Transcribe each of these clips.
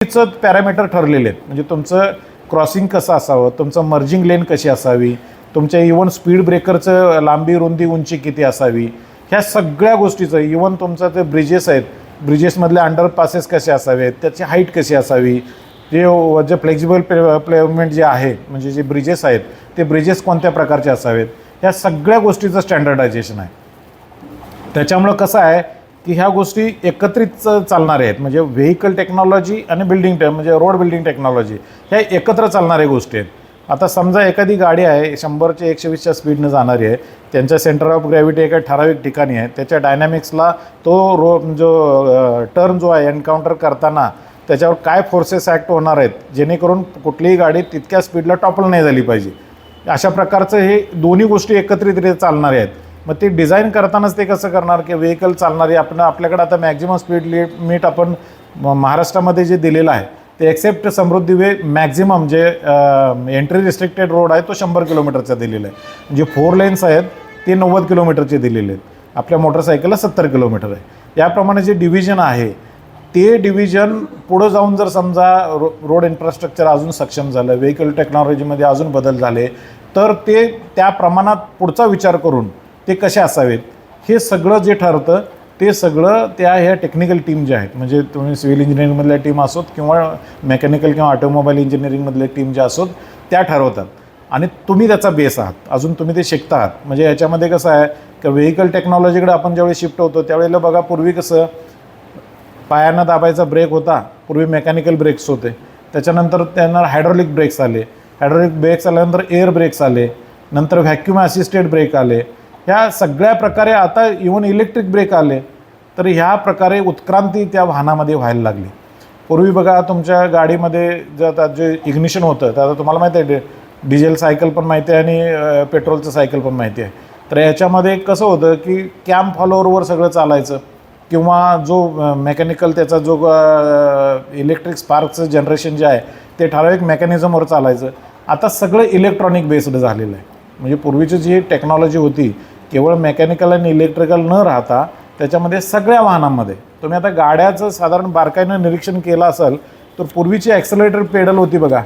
चं पॅरामीटर ठरलेले आहेत. म्हणजे तुमचं क्रॉसिंग कसं असावं, तुमचं मर्जिंग लेन कशी असावी, तुमच्या इव्हन स्पीड ब्रेकरचं लांबी रुंदी उंची किती असावी, ह्या सगळ्या गोष्टीचं इव्हन तुमचं ते ब्रिजेस आहेत, ब्रिजेसमधले अंडरपासेस कसे असावेत, त्याची हाईट कशी असावी, जे फ्लेक्झिबल पेवमेंट जे आहे म्हणजे जे ब्रिजेस आहेत ते ब्रिजेस कोणत्या प्रकारचे असावेत, ह्या सगळ्या गोष्टीचं स्टँडर्डायझेशन आहे. त्याच्यामुळं कसं आहे की ह्या गोष्टी एकत्रित चालणारे आहेत. म्हणजे व्हेकल टेक्नॉलॉजी आणि म्हणजे रोड बिल्डिंग टेक्नॉलॉजी ह्या एकत्र चालणाऱ्या गोष्टी आहेत. आता समजा एखादी गाडी आहे 100 ते 120च्या स्पीडनं जाणारी आहे, त्यांच्या सेंटर ऑफ ग्रॅव्हिटी एका ठराविक ठिकाणी आहे, त्याच्या डायनॅमिक्सला तो टर्न जो आहे एन्काउंटर करताना त्याच्यावर काय फोर्सेस ॲक्ट होणार आहेत जेणेकरून कुठलीही गाडी तितक्या स्पीडला टॉपल नाही झाली पाहिजे, अशा प्रकारचं हे दोन्ही गोष्टी एकत्रितरित्या चालणारे आहेत. मग ते डिझाईन करतानाच ते कसं करणार की व्हेकल चालणारी आपल्याकडे आता मॅक्झिमम स्पीड लिमिट आपण महाराष्ट्रामध्ये जे दिलेलं आहे ते एक्सेप्ट समृद्धी वे मॅक्झिमम जे एंट्री रिस्ट्रिक्टेड रोड आहे तो 100 किलोमीटरचा दिलेला आहे. म्हणजे 4 लेन्स आहेत ते 90 किलोमीटरचे दिलेले आहेत. आपल्या मोटरसायकलला 70 किलोमीटर आहे. याप्रमाणे जे डिव्हिजन आहे ते डिव्हिजन पुढं जाऊन जर समजा रोड इन्फ्रास्ट्रक्चर अजून सक्षम झालं, व्हेकल टेक्नॉलॉजीमध्ये अजून बदल झाले तर ते त्या प्रमाणात पुढचा विचार करून ते कसे असावेत हे सगळं जे ठरतं ते सगळं ह्या टेक्निकल टीम ज्या आहेत, म्हणजे तुम्ही सिव्हिल इंजिनिअरिंगमधल्या टीम असोत किंवा मेकॅनिकल किंवा ऑटोमोबाईल इंजिनिअरिंगमधले टीम ज्या असोत त्या ठरवतात आणि तुम्ही त्याचा बेस आहात, अजून तुम्ही ते शिकता आहात. म्हणजे याच्यामध्ये कसं आहे की व्हेकल टेक्नॉलॉजीकडे आपण ज्यावेळी शिफ्ट होतो त्यावेळेला बघा पूर्वी कसं पायानं दाबायचा ब्रेक होता, पूर्वी मेकॅनिकल ब्रेक्स होते, त्याच्यानंतर त्यांना हायड्रॉलिक ब्रेक्स आले, हायड्रॉलिक ब्रेक्स आल्यानंतर एअर ब्रेक्स आले, नंतर व्हॅक्यूम असिस्टेड ब्रेक आले, ह्या सगळ्या प्रकारे आता इव्हन इलेक्ट्रिक ब्रेक आले. तर ह्या प्रकारे उत्क्रांती त्या वाहनामध्ये व्हायला लागली. पूर्वी बघा तुमच्या गाडीमध्ये जे इग्निशन होतं तर आता तुम्हाला माहिती आहे डिझेल सायकल पण माहिती आहे आणि पेट्रोलचं सायकल पण माहिती आहे. तर याच्यामध्ये कसं होतं की कॅम्प फॉलोअरवर सगळं चालायचं किंवा जो मेकॅनिकल त्याचा जो इलेक्ट्रिक स्पार्कचं जनरेशन जे आहे ते ठराविक मेकॅनिझमवर चालायचं. आता सगळं इलेक्ट्रॉनिक बेस्ड झालेलं आहे. म्हणजे पूर्वीची जी टेक्नॉलॉजी होती केवळ मेकॅनिकल आणि इलेक्ट्रिकल न राहता त्याच्यामध्ये सगळ्या वाहनांमध्ये तुम्ही आता गाड्याचं साधारण बारकाईनं निरीक्षण केलं असेल तर पूर्वीची ॲक्सेलरेटर पेडल होती बघा,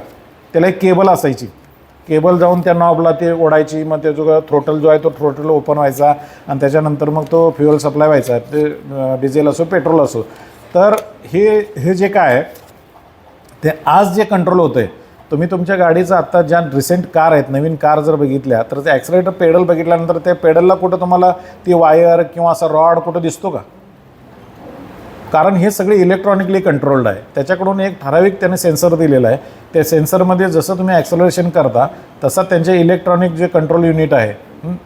त्याला एक केबल असायची, केबल जाऊन त्या नॉबला ते ओढायची, मग ते जो थ्रोटल जो आहे तो थ्रोटल ओपन व्हायचा आणि त्याच्यानंतर मग तो फ्युएल सप्लाय व्हायचा, ते डिझेल असो पेट्रोल असो. तर हे जे काय आहे ते आज जे कंट्रोल होतं आहे, तुम्ही तुमच्या गाडीचं आत्ता ज्या रिसेंट कार आहेत नवीन कार जर बघितल्या तर ते ॲक्सिलेटर पेडल बघितल्यानंतर त्या पेडलला कुठं तुम्हाला ती वायर किंवा असा रॉड कुठं दिसतो का? कारण हे सगळे इलेक्ट्रॉनिकली कंट्रोल्ड आहे. त्याच्याकडून एक ठराविक त्याने सेन्सर दिलेला आहे, त्या सेन्सरमध्ये जसं तुम्ही ॲक्सेलरेशन करता तसा त्यांचे इलेक्ट्रॉनिक जे कंट्रोल युनिट आहे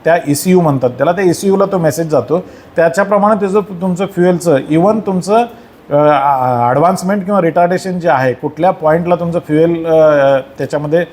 त्या ECU म्हणतात त्याला, त्या ECUला तो मेसेज जातो. त्याच्याप्रमाणे त्याचं तुमचं फ्युएलचं इव्हन तुमचं ॲडव्हान्समेंट किंवा रिटार्डेशन जे आहे कुठल्या पॉईंटला तुमचं फ्युएल त्याच्यामध्ये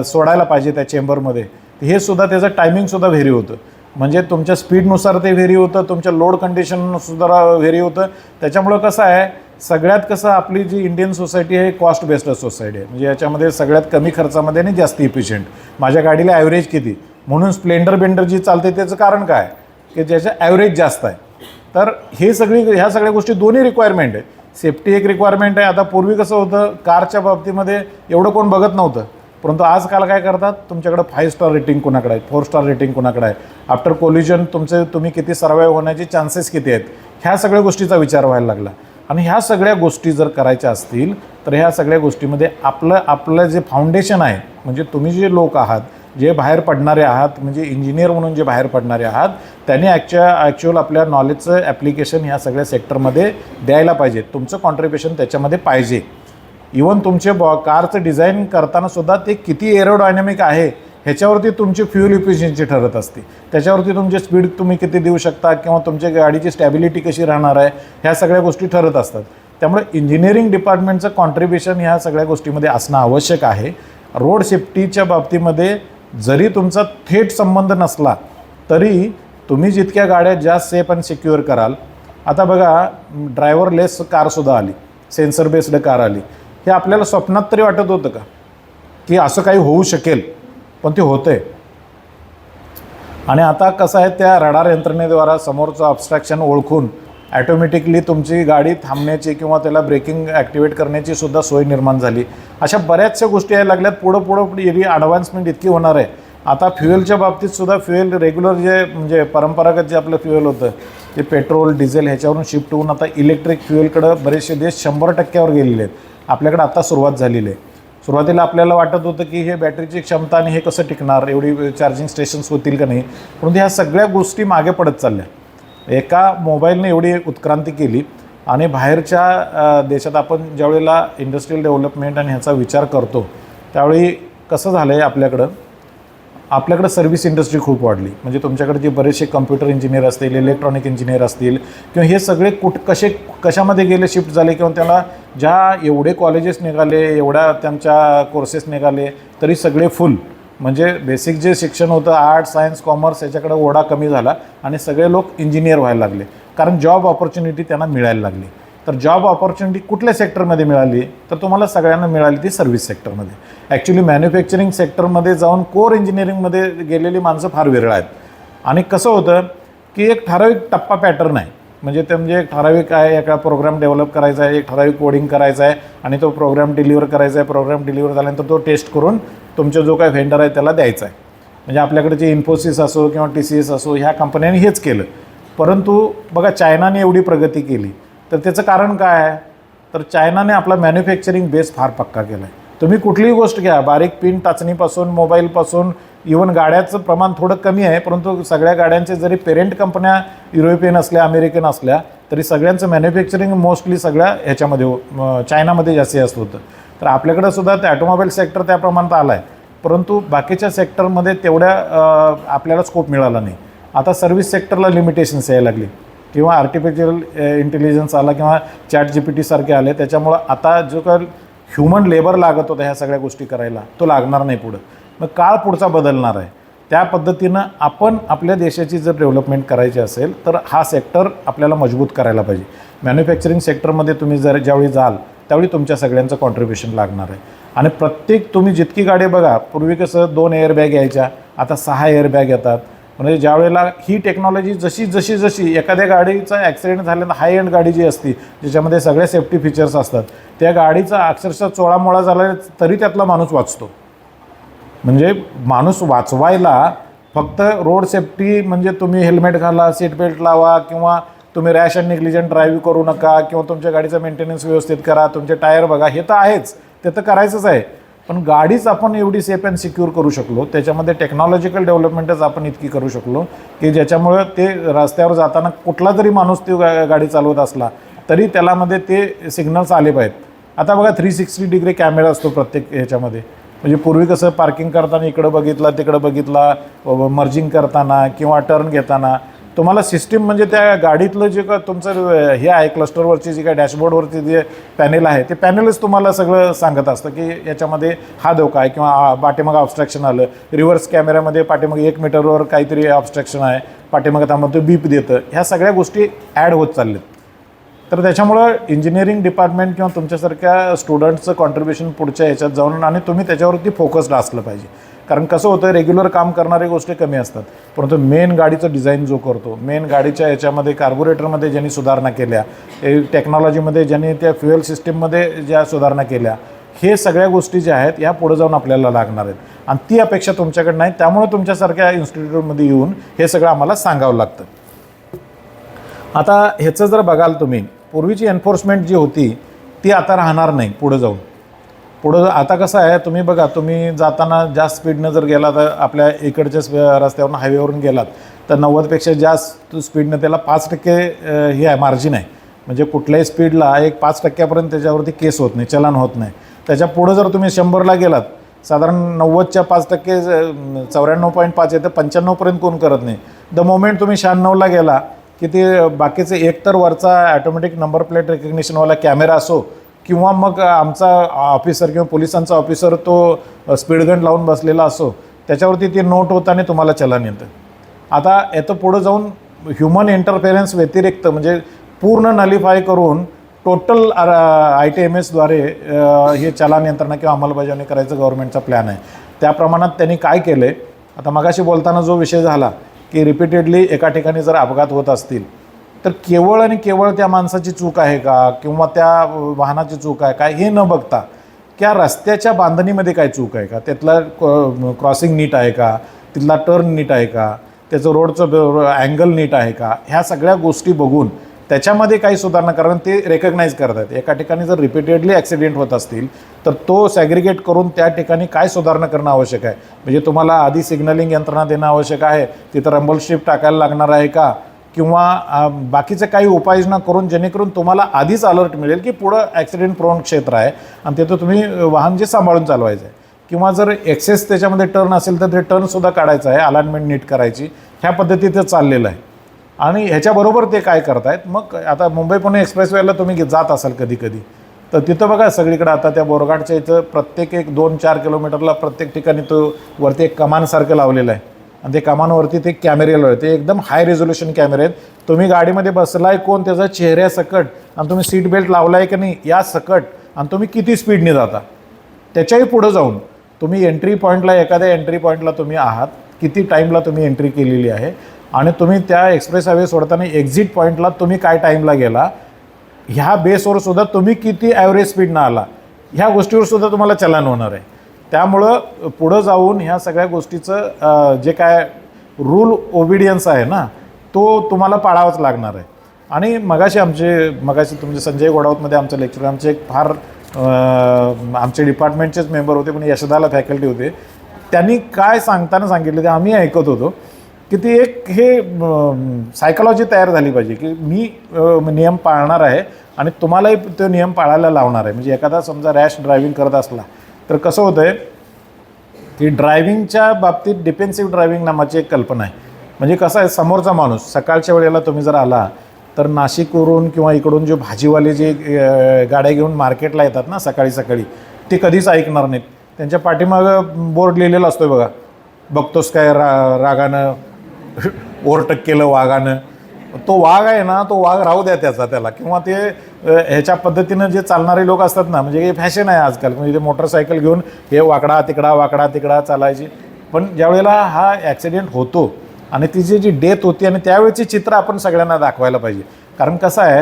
सोडायला पाहिजे त्या चेंबरमध्ये हे सुद्धा त्याचं टायमिंगसुद्धा व्हेरी होतं. म्हणजे तुमच्या स्पीडनुसार ते व्हेरी होतं, तुमच्या लोड कंडिशनसुद्धा व्हेरी होतं. त्याच्यामुळं कसं आहे सगळ्यात कसं आपली जी इंडियन सोसायटी आहे कॉस्ट बेस्ड सोसायटी आहे. म्हणजे याच्यामध्ये सगळ्यात कमी खर्चामध्ये आणि जास्त इफिशियंट. माझ्या गाडीला ॲव्हरेज किती म्हणून स्प्लेंडर बेंडर जी चालते त्याचं कारण काय की ज्याचं ॲव्हरेज जास्त आहे. तर ह्या सगळ्या गोष्टी दोन्ही रिक्वायरमेंट आहे. सेफ्टी एक रिक्वायरमेंट आहे. आता पूर्वी कसं होतं कारच्या बाबतीमध्ये एवढं कोण बघत नव्हतं, परंतु आजकाल काय करतात तुमच्याकडे 5 स्टार रेटिंग कोणाकडे आहे, 4 स्टार रेटिंग कोणाकडे आहे, आफ्टर कोलिजन तुम्ही किती सर्वाईव्ह होण्याचे चान्सेस किती आहेत, ह्या सगळ्या गोष्टीचा विचार व्हायला लागला. आणि ह्या सगळ्या गोष्टी जर करायच्या असतील तर ह्या सगळ्या गोष्टीमध्ये आपलं जे फाउंडेशन आहे म्हणजे तुम्ही जे लोक आहात जे बाहेर पडणारे आहात म्हणजे इंजिनियर म्हणून जे बाहेर पडणारे आहात त्यांनी ॲक्च्युअल आपल्या नॉलेजचं ॲप्लिकेशन ह्या सगळ्या सेक्टरमध्ये द्यायला पाहिजे. तुमचं कॉन्ट्रिब्युशन त्याच्यामध्ये पाहिजे. इव्हन तुमचे कारचं डिझाईन करताना सुद्धा ते किती एरोडायनॅमिक आहे ह्याच्यावरती तुमची फ्युएल इफिशियन्सी ठरत असते, त्याच्यावरती तुमची स्पीड तुम्ही किती देऊ शकता किंवा तुमच्या गाडीची स्टॅबिलिटी कशी राहणार आहे ह्या सगळ्या गोष्टी ठरत असतात. त्यामुळे इंजिनिअरिंग डिपार्टमेंटचं कॉन्ट्रिब्युशन ह्या सगळ्या गोष्टीमध्ये असणं आवश्यक आहे. रोड सेफ्टीच्या बाबतीमध्ये जरी तुमचा थेट संबंध नसला तरी तुम्ही जितक्या गाड्या जास्त सेफ आणि सिक्युअर कराल. आता बघा ड्रायव्हरलेस कारसुद्धा आली, सेन्सर बेस्ड कार आली. हे आपल्याला स्वप्नात तरी वाटत होतं का की असं काही होऊ शकेल, पण ते होतं आहे. आणि आता कसं आहे त्या रडार यंत्रणेद्वारा समोरचं ऑब्स्ट्रॅक्शन ओळखून ॲटोमॅटिकली तुमची गाडी थांबण्याची किंवा त्याला ब्रेकिंग ॲक्टिवेट करण्याची सुद्धा सोय निर्माण झाली. अशा बऱ्याचशा गोष्टी यायला लागल्यात. पुढं एरी ॲडव्हान्समेंट इतकी होणार आहे. आता फ्युएलच्या बाबतीत सुद्धा फ्युएल रेग्युलर जे म्हणजे परंपरागत जे आपलं फ्युएल होतं ते पेट्रोल डिझेल ह्याच्यावरून शिफ्ट होऊन आता इलेक्ट्रिक फ्युएलकडं बरेचसे देश 100%वर गेलेले आहेत. आपल्याकडे आता सुरुवात झालेली आहे. सुरुवातीला आपल्याला वाटत होतं की हे बॅटरीची क्षमता आणि हे कसं टिकणार, एवढी चार्जिंग स्टेशन्स होतील का नाही, परंतु ह्या सगळ्या गोष्टी मागे पडत चालल्या. एका मोबाईलने एवढी उत्क्रांती केली आणि बाहेरच्या देशात आपण ज्यावेळेला इंडस्ट्रियल डेव्हलपमेंट आणि ह्याचा विचार करतो त्यावेळी कसं झालं आहे, आपल्याकडं सर्व्हिस इंडस्ट्री खूप वाढली. म्हणजे तुमच्याकडे जे बरेचसे कम्प्युटर इंजिनियर असतील, इलेक्ट्रॉनिक इंजिनियर असतील किंवा हे सगळे कशामध्ये गेले, शिफ्ट झाले किंवा त्याला ज्या एवढे कॉलेजेस निघाले, एवढ्या त्यांच्या कोर्सेस निघाले तरी सगळे फुल. म्हणजे बेसिक जे शिक्षण होतं आर्ट्स सायन्स कॉमर्स याच्याकडे ओढा कमी झाला आणि सगळे लोक इंजिनियर व्हायला लागले, कारण जॉब ऑपॉर्च्युनिटी त्यांना मिळायला लागली. तर जॉब ऑपॉर्च्युनिटी कुठल्या सेक्टरमध्ये मिळाली तर तुम्हाला सगळ्यांना मिळाली ती सर्व्हिस सेक्टरमध्ये. ॲक्च्युली मॅन्युफॅक्चरिंग सेक्टरमध्ये जाऊन कोर इंजिनिअरिंगमध्ये गेलेली माणसं फार विरळ आहेत. आणि कसं होतं की एक ठराविक टप्पा पॅटर्न आहे. म्हणजे ते म्हणजे एक ठराविक आहे, एका प्रोग्राम डेव्हलप करायचा आहे, एक ठराविक कोडिंग करायचा आहे आणि तो प्रोग्राम डिलिव्हर करायचा आहे. प्रोग्राम डिलिव्हर झाल्यानंतर तो टेस्ट करून तुमचा जो काय व्हेंडर आहे त्याला द्यायचा आहे. म्हणजे आपल्याकडे जे इन्फोसिस असो किंवा TCS असो ह्या कंपन्यांनी हेच केलं. परंतु बघा चायनाने एवढी प्रगती केली तर त्याचं कारण काय आहे, तर चायनाने आपला मॅन्युफॅक्चरिंग बेस फार पक्का केला आहे. तुम्ही कुठलीही गोष्ट घ्या, बारीक पिन टाचणीपासून मोबाईलपासून इवन गाड्याचं प्रमाण थोडं कमी आहे, परंतु सगळ्या गाड्यांचे जरी पेरेंट कंपन्या युरोपियन असल्या अमेरिकन असल्या तरी सगळ्यांचं मॅन्युफॅक्चरिंग मोस्टली सगळ्या ह्याच्यामध्ये चायनामध्ये जास्त होतं. तर आपल्याकडं सुद्धा ते ऑटोमोबाईल सेक्टर त्या प्रमाणात आला आहे, परंतु बाकीच्या सेक्टरमध्ये तेवढ्या आपल्याला स्कोप मिळाला नाही. आता सर्व्हिस सेक्टरला लिमिटेशन्स यायला लागली किंवा आर्टिफिशियल इंटेलिजन्स आला किंवा ChatGPT सारखे आले, त्याच्यामुळं आता जो काय ह्युमन लेबर लागत होता ह्या सगळ्या गोष्टी करायला तो लागणार नाही पुढं. मग काळ पुढचा बदलणार आहे. त्या पद्धतीनं आपण आपल्या देशाची जर डेव्हलपमेंट करायची असेल तर हा सेक्टर आपल्याला मजबूत करायला पाहिजे. मॅन्युफॅक्चरिंग सेक्टरमध्ये तुम्ही जर ज्यावेळी जाल त्यावेळी तुमच्या सगळ्यांचं कॉन्ट्रीब्युशन लागणार आहे. आणि प्रत्येक तुम्ही जितकी गाडी बघा, पूर्वी कसं 2 एअरबॅग यायच्या, आता 6 एअरबॅग येतात. म्हणजे ज्यावेळेला ही टेक्नॉलॉजी जशी एखाद्या गाडीचा ॲक्सिडेंट झाल्यानंतर हाय एंड गाडी जी असती ज्याच्यामध्ये सगळ्या सेफ्टी फीचर्स असतात, त्या गाडीचा अक्षरशः चोळामोळा झाला तरी त्यातला माणूस वाचतो. म्हणजे माणूस वाचवायला फक्त रोड सेफ्टी म्हणजे तुम्ही हेल्मेट घाला, सीट बेल्ट लावा किंवा तुम्ही रॅश अँड निग्लिजंट ड्राईव्ह करू नका किंवा तुमच्या गाडीचा मेंटेनन्स व्यवस्थित करा, तुमचे टायर बघा, हे तर आहेच, ते तर करायचंच आहे. पण गाडीच आपण एवढी सेफ अँड सिक्युअर करू शकलो, त्याच्यामध्ये टेक्नॉलॉजिकल डेव्हलपमेंटच आपण इतकी करू शकलो की ज्याच्यामुळं ते रस्त्यावर जाताना कुठला जरी माणूस ती गाडी चालवत असला तरी त्यालामध्ये ते सिग्नल्स आले पाहिजेत. आता बघा 360 डिग्री कॅमेरा असतो प्रत्येक ह्याच्यामध्ये. म्हणजे पूर्वी कसं पार्किंग करताना इकडं बघितला तिकडं बघितला, मर्जिंग करताना किंवा टर्न घेताना तुम्हाला सिस्टीम म्हणजे त्या गाडीतलं जे का तुमचं हे आहे क्लस्टरवरची जी काय डॅशबोर्डवरती जे पॅनेल आहे ते पॅनेलच तुम्हाला सगळं सांगत असतं की याच्यामध्ये हा धोका आहे किंवा पाठीमागं ऑब्स्ट्रक्शन आलं. रिव्हर्स कॅमेऱ्यामध्ये पाठीमागे 1 मीटरवर काहीतरी ऑब्स्ट्रक्शन आहे, पाठीमागं त्यामध्ये बीप देतं. ह्या सगळ्या गोष्टी ॲड होत चालल्यात. तर त्याच्यामुळं इंजिनिअरिंग डिपार्टमेंट किंवा तुमच्यासारख्या स्टुडंट्सचं कॉन्ट्रीब्युशन पुढच्या ह्याच्यात जाऊन आणि तुम्ही त्याच्यावरती फोकस्ड असलं पाहिजे. कारण कसं होतं, रेग्युलर काम करणारे गोष्टी कमी असतात, परंतु मेन गाडीचं डिझाईन जो करतो, मेन गाडीच्या याच्यामध्ये कार्बोरेटरमध्ये ज्यांनी सुधारणा केल्या, टेक्नॉलॉजीमध्ये ज्यांनी त्या फ्युएल सिस्टीममध्ये ज्या सुधारणा केल्या, हे सगळ्या गोष्टी ज्या आहेत ह्या पुढे जाऊन आपल्याला लागणार आहेत. आणि ती अपेक्षा तुमच्याकडे नाही, त्यामुळे तुमच्यासारख्या इन्स्टिट्यूटमध्ये येऊन हे सगळं आम्हाला सांगावं लागतं. आता ह्याचं जर बघाल तुम्ही, पूर्वीची एन्फोर्समेंट जी होती ती आता राहणार नाही पुढं जाऊन. आता कसं आहे, तुम्ही बघा, तुम्ही जाताना जास्त स्पीडनं जर गेला तर आपल्या इकडच्याच रस्त्यावरून हायवेवरून गेलात तर 90पेक्षा जास्त स्पीडनं त्याला 5% हे आहे, मार्जिन आहे. म्हणजे कुठल्याही स्पीडला एक 5% त्याच्यावरती केस होत नाही, चलन होत नाही. त्याच्या पुढं जर तुम्ही 100ला गेलात, साधारण 90च्या 5% 94.5 येतं, 95पर्यंत कोण करत नाही. द मोमेंट तुम्ही 96ला गेला की ते बाकीचे एकतर वरचा ॲटोमॅटिक नंबर प्लेट रेकग्निशनवाला कॅमेरा असो किंवा मग आमचा ऑफिसर किंवा पोलिसांचा ऑफिसर तो स्पीडगन लावून बसलेला असो, त्याच्यावरती ते नोट होतं आणि तुम्हाला चलन येतं. आता याचं पुढं जाऊन ह्युमन इंटरफेरन्स व्यतिरिक्त म्हणजे पूर्ण नलिफाय करून टोटल ITMSद्वारे हे चलन यंत्रणा किंवा अंमलबजावणी करायचं गव्हर्नमेंटचा प्लॅन आहे. त्या प्रमाणात त्यांनी काय केलं आहे, आता मगाशी बोलताना जो विषय झाला की रिपीटेडली एका ठिकाणी जर अपघात होत असतील तर केवळ आणि केवळ त्या माणसाची चूक आहे का किंवा त्या वाहनाची चूक आहे काय हे न बघता त्या रस्त्याच्या बांधणीमध्ये काय चूक आहे का, त्यातला क्रॉसिंग नीट आहे का, तिथला टर्न नीट आहे का, त्याचं रोडचं अँगल नीट आहे का, ह्या सगळ्या गोष्टी बघून त्याच्यामध्ये काही सुधारणा, कारण ते रेकग्नाईज करतात. एका ठिकाणी जर रिपीटेडली ॲक्सिडेंट होत असतील तर तो सॅग्रिगेट करून त्या ठिकाणी काय सुधारणा करणं आवश्यक आहे. म्हणजे तुम्हाला आधी सिग्नलिंग यंत्रणा देणं आवश्यक आहे, तिथं रंबल स्ट्रीप टाकायला लागणार आहे का, किंवा बाकीचे काही उपाययोजना करून जेणेकरून तुम्हाला आधीच अलर्ट मिळेल की पुढं ॲक्सिडेंट प्रोन क्षेत्र आहे आणि तिथं तुम्ही वाहन जे सांभाळून चालवायचं आहे. किंवा जर एक्सेस त्याच्यामध्ये टर्न असेल तर ते टर्नसुद्धा काढायचं आहे, अलाइनमेंट नीट करायची, ह्या पद्धतीचं चाललेलं आहे. आणि ह्याच्याबरोबर ते काय करतायत, मग आता मुंबई पुणे एक्सप्रेसवेला तुम्ही जात असाल कधी कधी, तर तिथं बघा सगळीकडे आता त्या बोरघाटच्या इथं प्रत्येक 1-2-4 किलोमीटरला प्रत्येक ठिकाणी तो वरती एक कमानसारखं लावलेलं आहे आणि ते कमानवरती ते कॅमेरे लावले, ते एकदम हाय रेझोल्युशन कॅमेरे आहेत. तुम्ही गाडीमध्ये बसलाय कोण, त्याचा चेहऱ्यासकट आणि तुम्ही सीट बेल्ट लावलाय की नाही या सकट, आणि तुम्ही किती स्पीडने जाता त्याच्याही पुढं जाऊन तुम्ही एंट्री पॉईंटला, एखाद्या एंट्री पॉईंटला तुम्ही आहात, किती टाईमला तुम्ही एंट्री केलेली आहे आणि तुम्ही त्या एक्सप्रेस हायवे सोडताना एक्झिट पॉईंटला तुम्ही काय टाईमला गेला, ह्या बेसवर सुद्धा तुम्ही किती ॲव्हरेज स्पीडनं आला, ह्या गोष्टीवर सुद्धा तुम्हाला चलन होणार आहे. त्यामुळं पुढं जाऊन ह्या सगळ्या गोष्टीचं जे काय रूल ओबिडियन्स आहे ना, तो तुम्हाला पाळावाच लागणार आहे. आणि मगाशी तुमचे संजय गोडावतमध्ये आमचं लेक्चर, आमचे एक फार आमचे डिपार्टमेंटचेच मेंबर होते पण यशदाला फॅकल्टी होते, त्यांनी काय सांगताना सांगितलं ते आम्ही ऐकत होतो की ती एक हे सायकॉलॉजी तयार झाली पाहिजे की मी नियम पाळणार आहे आणि तुम्हालाही तो नियम पाळायला लावणार आहे. म्हणजे एखादा समजा रॅश ड्रायव्हिंग करत असला तर कसं होतं आहे की ड्रायव्हिंगच्या बाबतीत डिफेन्सिव्ह ड्रायव्हिंग नावाची एक कल्पना आहे. म्हणजे कसं आहे, समोरचा माणूस सकाळच्या वेळेला तुम्ही जर आला तर नाशिकवरून किंवा इकडून जे भाजीवाले जे गाड्या घेऊन मार्केटला येतात ना सकाळी सकाळी, ते कधीच ऐकणार नाहीत. त्यांच्या पाठीमागं बोर्ड लिहिलेला असतो बघा, बघतोस काय रागानं ओव्हरटेक केलं वाघानं, तो वाघ आहे ना, तो वाघ राहू द्या त्याला, किंवा ते ह्याच्या पद्धतीनं जे चालणारे लोक असतात ना, म्हणजे हे फॅशन आहे आजकाल, म्हणजे ते मोटरसायकल घेऊन हे वाकडा तिकडा चालायची. पण ज्यावेळेला हा ॲक्सिडेंट होतो आणि तिची जी डेथ होती आणि त्यावेळेची चित्र आपण सगळ्यांना दाखवायला पाहिजे. कारण कसं आहे,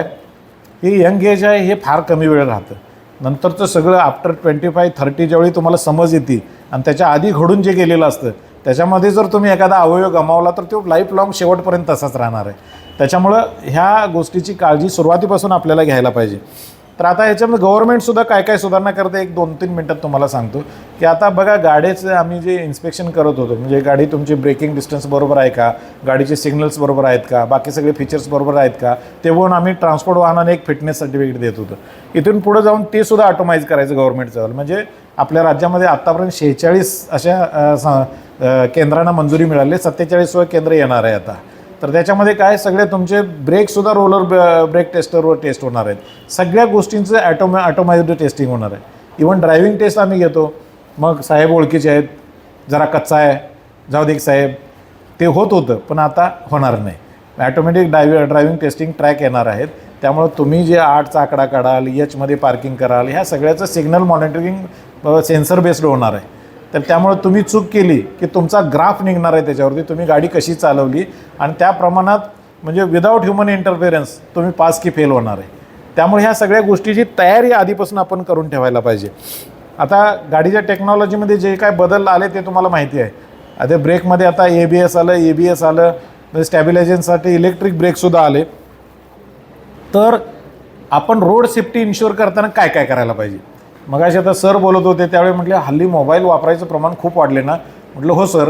हे यंग एज आहे, हे फार कमी वेळ राहतं. नंतरचं सगळं आफ्टर 25-30 ज्यावेळी तुम्हाला समज येते आणि त्याच्या आधी घडून जे गेलेलं असतं त्याच्यामध्ये जर तुम्ही एखादा अवयव गमावला तर तो लाईफ लाँग शेवटपर्यंत तसाच राहणार आहे. त्याच्यामुळं ह्या गोष्टीची काळजी सुरुवातीपासून आपल्याला घ्यायला पाहिजे. तर आता ह्याच्यामध्ये गव्हर्नमेंटसुद्धा काय काय सुधारणा करते, 1-2-3 मिनटात तुम्हाला सांगतो. की आता बघा, गाडीचं आम्ही जे इन्स्पेक्शन करत होतो, म्हणजे गाडी तुमची ब्रेकिंग डिस्टन्स बरोबर आहे का, गाडीचे सिग्नल्स बरोबर आहेत का, बाकी सगळे फीचर्स बरोबर आहेत का, ते बघून आम्ही ट्रान्सपोर्ट वाहनाने एक फिटनेस सर्टिफिकेट देत होतो. इथून पुढं जाऊन ते सुद्धा ऑटोमाइज करायचं गव्हर्नमेंटचं. म्हणजे आपल्या राज्यामध्ये आत्तापर्यंत 46 अशा केंद्रांना मंजुरी मिळाली, 47 केंद्र येणार आहे आता. तर त्याच्यामध्ये काय, सगळे तुमचे ब्रेकसुद्धा रोलर ब्रेक टेस्टरवर टेस्ट होणार आहेत. सगळ्या गोष्टींचं ऑटोमाइज्ड टेस्टिंग होणार आहे. इव्हन ड्रायव्हिंग टेस्ट आम्ही घेतो, मग साहेब ओळखीचे आहेत, जरा कच्चा आहे, जाऊ दे साहेब, ते होतं पण आता होणार नाही. ॲटोमॅटिक ड्रायव्हिंग टेस्टिंग ट्रॅक येणार आहेत. त्यामुळं तुम्ही जे 8चा आकडा काढाल, एचमध्ये पार्किंग कराल, ह्या सगळ्याचं सिग्नल मॉनिटरिंग सेन्सर बेस्ड होणार आहे. तर त्यामुळे तुम्ही चूक केली की तुमचा ग्राफ निघणार आहे त्याच्यावरती, तुम्ही गाडी कशी चालवली आणि त्या प्रमाणात, म्हणजे विदाऊट ह्युमन इंटरफेरन्स तुम्ही पास की फेल होणार आहे. त्यामुळे ह्या सगळ्या गोष्टीची तयारी आधीपासून आपण करून ठेवायला पाहिजे. आता गाडीच्या टेक्नॉलॉजीमध्ये जे काय बदल आले ते तुम्हाला माहिती आहे. आता ब्रेकमध्ये आता ABS आलं, ABS आलं, स्टॅबिलायझेशनसाठी इलेक्ट्रिक ब्रेकसुद्धा आले. तर आपण रोड सेफ्टी इन्श्युअर करताना काय काय करायला पाहिजे. मगाशी आता सर बोलत होते त्यावेळी म्हटले हल्ली मोबाईल वापरायचं प्रमाण खूप वाढले ना. म्हटलं हो सर.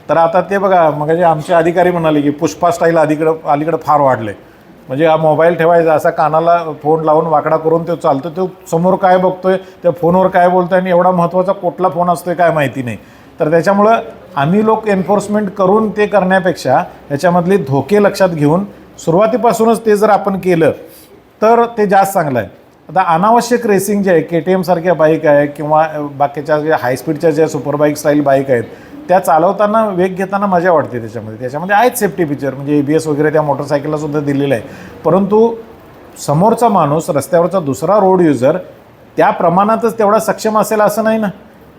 तर आता ते बघा, मगाशी आमचे अधिकारी म्हणाले की पुष्पा स्टाईल अलीकडं फार वाढले. म्हणजे हा मोबाईल ठेवायचा, असा कानाला फोन लावून वाकडा करून तो चालतो, तो समोर काय बघतोय, त्या फोनवर काय बोलतोय आणि एवढा महत्त्वाचा कुठला फोन असतोय काय माहिती नाही. तर त्याच्यामुळं आम्ही लोक एन्फोर्समेंट करून ते करण्यापेक्षा ह्याच्यामधले धोके लक्षात घेऊन सुरुवातीपासूनच ते जर आपण केलं तर ते जास्त चांगलं आहे. आता अनावश्यक रेसिंग जे आहे, KTM सारख्या बाईक आहे किंवा बाकीच्या ज्या हायस्पीडच्या ज्या सुपरबाईक स्टाईल बाईक आहेत, त्या चालवताना वेग घेताना मजा वाटते. त्याच्यामध्ये आहेत सेफ्टी फीचर, म्हणजे ABS वगैरे त्या मोटरसायकललासुद्धा दिलेलं आहे. परंतु समोरचा माणूस, रस्त्यावरचा दुसरा रोड युजर त्या प्रमाणातच तेवढा सक्षम असेल असं नाही ना.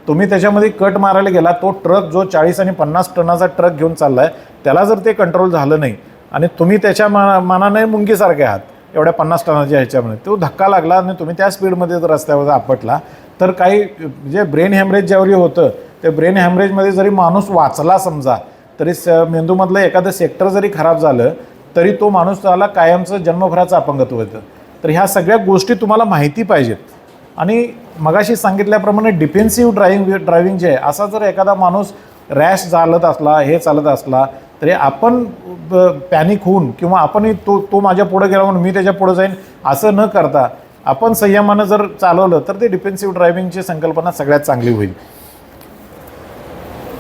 तुम्ही त्याच्यामध्ये कट मारायला गेला, तो ट्रक जो 40 आणि 50 टनाचा ट्रक घेऊन चालला आहे त्याला जर ते कंट्रोल झालं नाही आणि तुम्ही त्याच्या मानाने मुंगीसारखे आहात एवढ्या 50 टनाच्या ह्याच्यामध्ये, तो धक्का लागला आणि तुम्ही त्या स्पीडमध्ये जर रस्त्यावर आपटला तर काही म्हणजे ब्रेन हॅमरेज ज्यावेळी होतं ते ब्रेन हॅमरेजमध्ये जरी माणूस वाचला समजा तरी मेंदूमधलं एखादं सेक्टर जरी खराब झालं तरी तो माणूस त्याला कायमचं जन्मभराचं अपंगत्व होतं. तर ह्या सगळ्या गोष्टी तुम्हाला माहिती पाहिजेत. आणि मगाशी सांगितल्याप्रमाणे डिफेन्सिव्ह ड्रायव्हिंग जे आहे, असा जर एखादा माणूस रॅश चालत असला हे चालत असला तरी आपण पॅनिक होऊन किंवा आपणही तो माझ्या पुढे गेला म्हणून मी त्याच्या पुढे जाईन असं न करता आपण संयमानं जर चालवलं तर ते डिफेन्सिव्ह ड्रायव्हिंगची संकल्पना सगळ्यात चांगली होईल.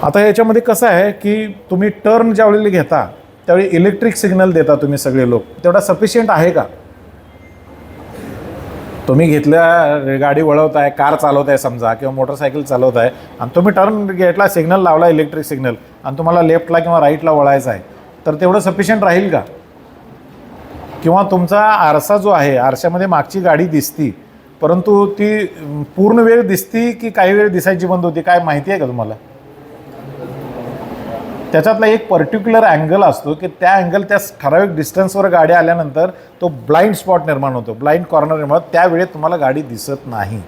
आता याच्यामध्ये कसं आहे की तुम्ही टर्न ज्यावेळी घेता त्यावेळी इलेक्ट्रिक सिग्नल देता तुम्ही सगळे लोक, तेवढा सफिशियंट आहे का? तुम्ही घेतल्या गाडी वळवताय, कार चालवताय समजा किंवा मोटरसायकल चालवताय आणि तुम्ही टर्न गेटला सिग्नल लावला इलेक्ट्रिक सिग्नल आणि तुम्हाला लेफ्टला किंवा राईटला वळायचं आहे तर तेवढं सफिशियंट राहील का? किंवा तुमचा आरसा जो आहे आरशामध्ये मागची गाडी दिसती परंतु ती पूर्ण वेळ दिसती की काही वेळ दिसायची बंद होती, काय माहिती आहे का तुम्हाला? त्याच्यातला एक पर्टिक्युलर अँगल असतो की त्या अँगल त्या ठराविक डिस्टन्सवर गाडी आल्यानंतर तो ब्लाइंड स्पॉट निर्माण होतो, ब्लाइंड कॉर्नर निर्माण होतो, त्यावेळेत तुम्हाला गाडी दिसत नाही.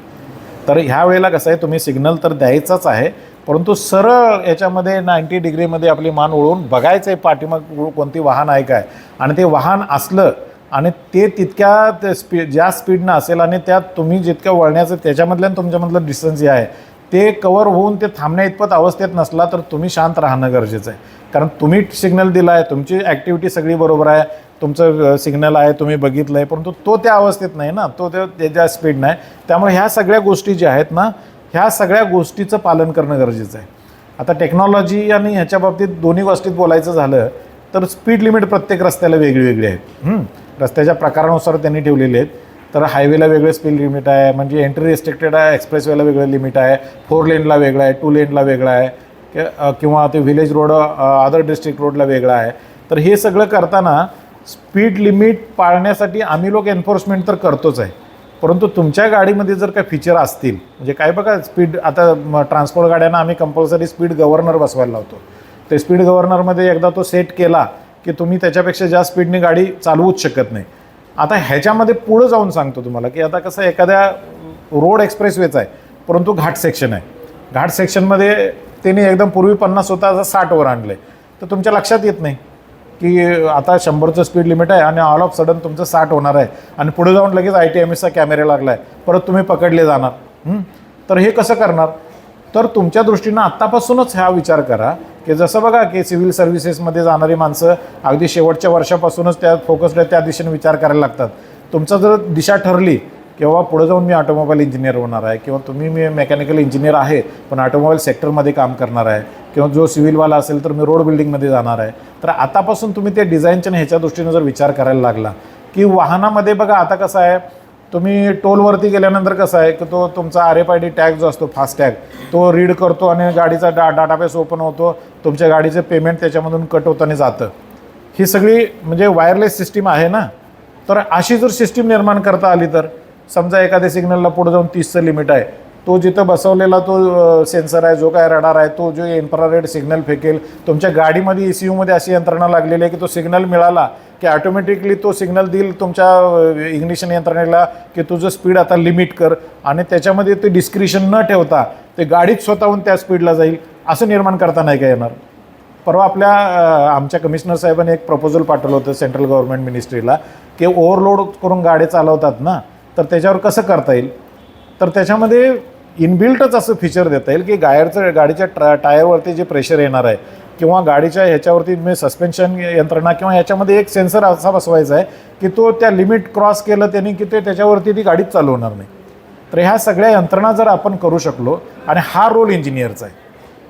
तर ह्या वेळेला कसं आहे तुम्ही सिग्नल तर द्यायचाच आहे परंतु सरळ याच्यामध्ये 90 डिग्रीमध्ये आपली मान वळवून बघायचं आहे पाठीमाग कोणती वाहन आहे काय, आणि ते वाहन असलं आणि ते तितक्या ज्या स्पीडनं असेल आणि त्यात तुम्ही जितक्या वळण्याचं त्याच्यामधलं आणि तुमच्यामधलं डिस्टन्स जे आहे ते कवर होऊन ते थांबण्या इतपत अवस्थेत नसला तर तुम्ही शांत राहणं गरजेचं आहे. कारण तुम्ही सिग्नल दिला आहे, तुमची ॲक्टिव्हिटी सगळी बरोबर आहे, तुमचं सिग्नल आहे, तुम्ही बघितलं आहे, परंतु तो त्या अवस्थेत नाही ना, तो त्याच्या स्पीड नाही. त्यामुळे ह्या सगळ्या गोष्टी ज्या आहेत ना ह्या सगळ्या गोष्टीचं पालन करणं गरजेचं आहे. आता टेक्नॉलॉजी आणि ह्याच्या बाबतीत दोन्ही गोष्टीत बोलायचं झालं तर स्पीड लिमिट प्रत्येक रस्त्याला वेगळी वेगळी आहेत. रस्त्याच्या प्रकारानुसार त्यांनी ठेवलेले आहेत. तर हायवेला वेगळं स्पीड लिमिट आहे, म्हणजे एंट्री रिस्ट्रिक्टेड आहे, एक्सप्रेसवेला वेगळं लिमिट आहे, 4 लेनला वेगळं आहे, 2 लेनला वेगळं आहे, किंवा ते व्हिलेज रोड अदर डिस्ट्रिक्ट रोडला वेगळा आहे. तर हे सगळं करताना स्पीड लिमिट पाळण्यासाठी आम्ही लोक एन्फोर्समेंट तर करतोच आहे, परंतु तुमच्या गाडीमध्ये जर काही फीचर असतील म्हणजे काय बघा स्पीड आता ट्रान्सपोर्ट गाड्यांना आम्ही कंपल्सरी स्पीड गव्हर्नर बसवायला लावतो. ते स्पीड गव्हर्नरमध्ये एकदा तो सेट केला की तुम्ही त्याच्यापेक्षा जास्त स्पीडने गाडी चालवूच शकत नाही. आता ह्याच्यामध्ये पुढं जाऊन सांगतो तुम्हाला की आता कसं एखाद्या रोड एक्सप्रेसवेचा आहे परंतु घाट सेक्शन आहे, घाट सेक्शनमध्ये त्यांनी एकदम पूर्वी 50 होता आता 60वर आणलं आहे, तर तुमच्या लक्षात येत नाही की आता 100चं स्पीड लिमिट आहे आणि ऑल ऑफ सडन तुमचं 60 होणार आहे आणि पुढे जाऊन लगेच ITMSचा कॅमेरा लागला आहे, परत तुम्ही पकडले जाणार. तर हे कसं करणार? तर तुमच्या दृष्टीनं आत्तापासूनच हा विचार करा की जसं बघा की सिव्हिल सर्व्हिसेसमध्ये जाणारी माणसं अगदी शेवटच्या वर्षापासूनच त्या फोकस्ड आहे, त्या दिशेने विचार करायला लागतात. तुमचं जर दिशा ठरली किंवा पुढे जाऊन मी ऑटोमोबाईल इंजिनियर होणार आहे किंवा मी मेकॅनिकल इंजिनियर आहे पण ऑटोमोबाईल सेक्टरमध्ये काम करणार आहे किंवा जो सिव्हिलवाला असेल तर मी रोड बिल्डिंगमध्ये जाणार आहे, तर आतापासून तुम्ही ते डिझाईनच्या ह्याच्या दृष्टीनं जर विचार करायला लागला की वाहनामध्ये बघा आता कसं आहे तुम्ही टोलवरती गेल्यानंतर कसं आहे की तो तुमचा RFID टॅग जो असतो फास्ट टॅग तो रीड करतो आणि गाडीचा डाटाबेस ओपन होतो, तुमच्या गाडीचं पेमेंट त्याच्यामधून कट होताना जातं. ही सगळी म्हणजे वायरलेस सिस्टीम आहे ना. तर अशी जर सिस्टीम निर्माण करता आली तर समजा एखाद्या सिग्नलला पुढे जाऊन 30चं लिमिट आहे, तो जिथं बसवलेला तो सेन्सर आहे जो काय रडार आहे तो जो इन्फ्रारेड सिग्नल फेकेल, तुमच्या गाडीमध्ये ECUमध्ये अशी यंत्रणा लागलेली आहे की तो सिग्नल मिळाला की ऑटोमॅटिकली तो सिग्नल देईल तुमच्या इग्निशन यंत्रणेला की तुझं स्पीड आता लिमिट कर आणि त्याच्यामध्ये ते डिस्क्रिशन न ठेवता ते गाडीत स्वतःहून त्या स्पीडला जाईल. असं निर्माण करता नाही का येणार? परवा आमच्या कमिशनर साहेबांनी एक प्रपोजल पाठवलं होतं सेंट्रल गव्हर्नमेंट मिनिस्ट्रीला की ओव्हरलोड करून गाडी चालवतात ना तर त्याच्यावर कसं करता येईल. तर त्याच्यामध्ये इनबिल्टच असं फीचर देता येईल की गाडीच्या टायरवरती जे प्रेशर येणार आहे किंवा गाडीच्या ह्याच्यावरती म्हणजे सस्पेन्शन यंत्रणा किंवा ह्याच्यामध्ये एक सेन्सर असा बसवायचा आहे की तो त्या लिमिट क्रॉस केलं त्यांनी की ते त्याच्यावरती ती गाडीच चालू होणार नाही. तर ह्या सगळ्या यंत्रणा जर आपण करू शकलो आणि हा रोल इंजिनियरचा आहे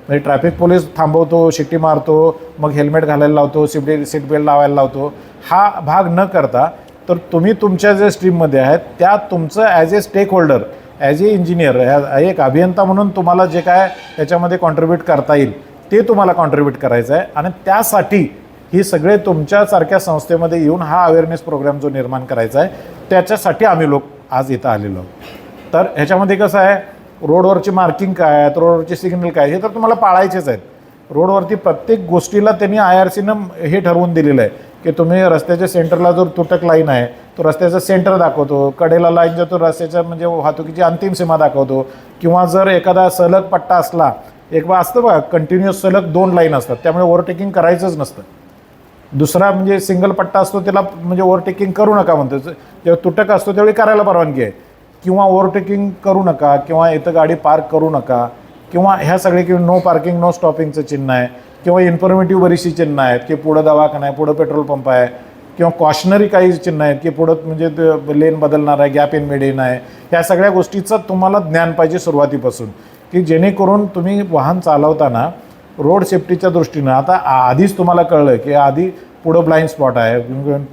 म्हणजे ट्रॅफिक पोलीस थांबवतो, शिट्टी मारतो, मग हेल्मेट घालायला लावतो, सीट बेल्ट लावायला लावतो, हा भाग न करता तर तुम्ही तुमच्या जे स्ट्रीममध्ये आहेत त्यात तुमचं as a stakeholder as a engineer एक अभियंता म्हणून तुम्हाला जे काय त्याच्यामध्ये कॉन्ट्रीब्यूट करता येईल ते तुम्हाला कॉन्ट्रीब्यूट करायचं आहे. आणि त्यासाठी ही सगळे तुमच्यासारख्या संस्थेमध्ये येऊन हा अवेअरनेस प्रोग्राम जो निर्माण करायचा आहे त्याच्यासाठी आम्ही लोक आज इथं आलेलो आहोत. तर ह्याच्यामध्ये कसं आहे रोडवरची मार्किंग काय आहेत, रोडवरची सिग्नल काय हे तर तुम्हाला पाळायचेच आहेत. रोडवरती प्रत्येक गोष्टीला त्यांनी IRCनं हे ठरवून दिलेलं आहे की तुम्ही रस्त्याच्या सेंटरला जर तुटक लाईन आहे तो रस्त्याचा सेंटर दाखवतो, कडेला लाईन जो तो रस्त्याच्या म्हणजे वाहतुकीची अंतिम सीमा दाखवतो. किंवा जर एखादा सलग पट्टा असला, एक बा असतं बघा कंटिन्युअस सलग 2 लाईन असतात, त्यामुळे ओव्हरटेकिंग करायचंच नसतं. दुसरा म्हणजे सिंगल पट्टा असतो त्याला म्हणजे ओव्हरटेकिंग करू नका म्हणतो, जेव्हा तुटक असतो त्यावेळी करायला परवानगी आहे. किंवा ओव्हरटेकिंग करू नका, किंवा इथं गाडी पार्क करू नका, किंवा ह्या सगळे किंवा नो पार्किंग नो स्टॉपिंगचं चिन्ह आहे, किंवा इन्फॉर्मेटिव्ह बरीचशी चिन्ह आहेत की पुढं दवाखाना आहे, पुढं पेट्रोल पंप आहे, किंवा कॉशनरी काही चिन्ह आहेत की पुढं म्हणजे लेन बदलणार आहे, गॅप इन मिड इन आहे. ह्या सगळ्या गोष्टीचं तुम्हाला ज्ञान पाहिजे सुरुवातीपासून, की जेणेकरून तुम्ही वाहन चालवताना रोड सेफ्टीच्या दृष्टीनं आता आधीच तुम्हाला कळलं की आधी पुढं ब्लाइंड स्पॉट आहे,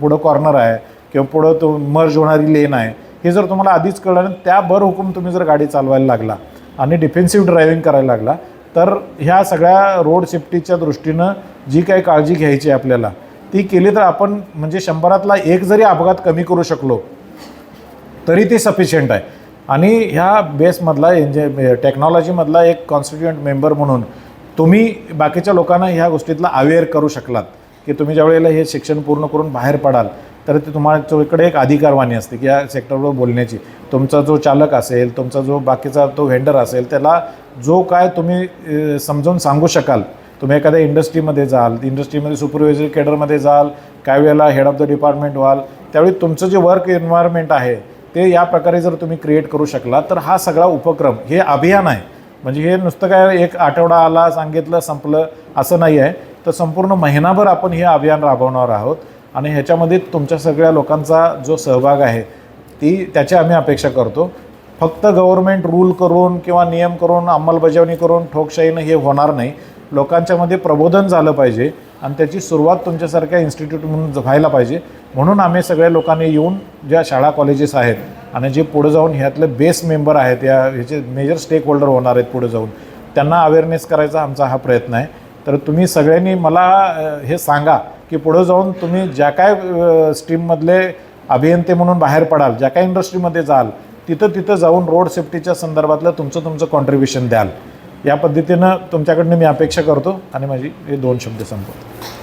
पुढं कॉर्नर आहे, किंवा पुढं तो मर्ज होणारी लेन आहे, हे जर तुम्हाला आधीच कळलं आणि त्या हुकूम तुम्ही जर गाडी चालवायला लागला आणि डिफेन्सिव्ह ड्रायव्हिंग करायला लागला, तर ह्या सगळ्या रोड सेफ्टीच्या दृष्टीनं जी काही काळजी घ्यायची आहे आपल्याला ती केली तर आपण म्हणजे 100तला 1 जरी अपघात कमी करू शकलो तरी ते सफिशियंट आहे. आणि ह्या बेसमधला टेक्नॉलॉजीमधला एक कॉन्स्टिट्युएंट मेंबर म्हणून तुम्ही बाकीच्या लोकांना ह्या गोष्टीतला अवेअर करू शकलात की तुम्ही ज्यावेळेला हे शिक्षण पूर्ण करून बाहेर पडाल तर ते तुमच्याकडे एक अधिकारवाणी असते की या सेक्टरवर बोलण्याची. तुमचा जो चालक असेल, तुमचा जो बाकीचा तो व्हेंडर असेल, त्याला जो काय तुम्ही समजावून सांगू शकाल. तुम्ही एखाद्या इंडस्ट्रीमध्ये जाल, इंडस्ट्रीमध्ये सुपरवायझरी केडरमध्ये जाल, काही वेळेला हेड ऑफ द डिपार्टमेंट व्हाल, त्यावेळी तुमचं जे वर्क एन्व्हायरमेंट आहे ते या प्रकारे जर तुम्ही क्रिएट करू शकला तर हा सगळा उपक्रम हे अभियान आहे. म्हणजे हे नुसतं काय एक आठवडा आला, सांगितलं, संपलं असं नाही आहे. तर संपूर्ण महिनाभर आपण हे अभियान राबवणार आहोत आणि ह्याच्यामध्ये तुमच्या सगळ्या लोकांचा जो सहभाग आहे त्याची आम्ही अपेक्षा करतो. फक्त गव्हर्नमेंट रूल करून किंवा नियम करून अंमलबजावणी करून ठोकशाहीनं हे होणार नाही. लोकांच्यामध्ये प्रबोधन झालं पाहिजे आणि त्याची सुरुवात तुमच्यासारख्या इन्स्टिट्यूट म्हणून व्हायला पाहिजे. म्हणून आम्ही सगळ्या लोकांनी येऊन ज्या शाळा कॉलेजेस आहेत आणि जे पुढे जाऊन ह्यातले बेस मेंबर आहेत, ह्याचे मेजर स्टेक होल्डर होणार आहेत पुढे जाऊन, त्यांना अवेअरनेस करायचा आमचा हा प्रयत्न आहे. तर तुम्ही सगळ्यांनी मला हे सांगा की पुढं जाऊन तुम्ही ज्या काय स्ट्रीममधले अभियंते म्हणून बाहेर पडाल, ज्या काय इंडस्ट्रीमध्ये जाल, तिथं जाऊन रोड सेफ्टीच्या संदर्भातलं तुमचं कॉन्ट्रीब्युशन द्याल. या पद्धतीनं तुमच्याकडनं मी अपेक्षा करतो आणि माझी हे 2 शब्द संपवतो.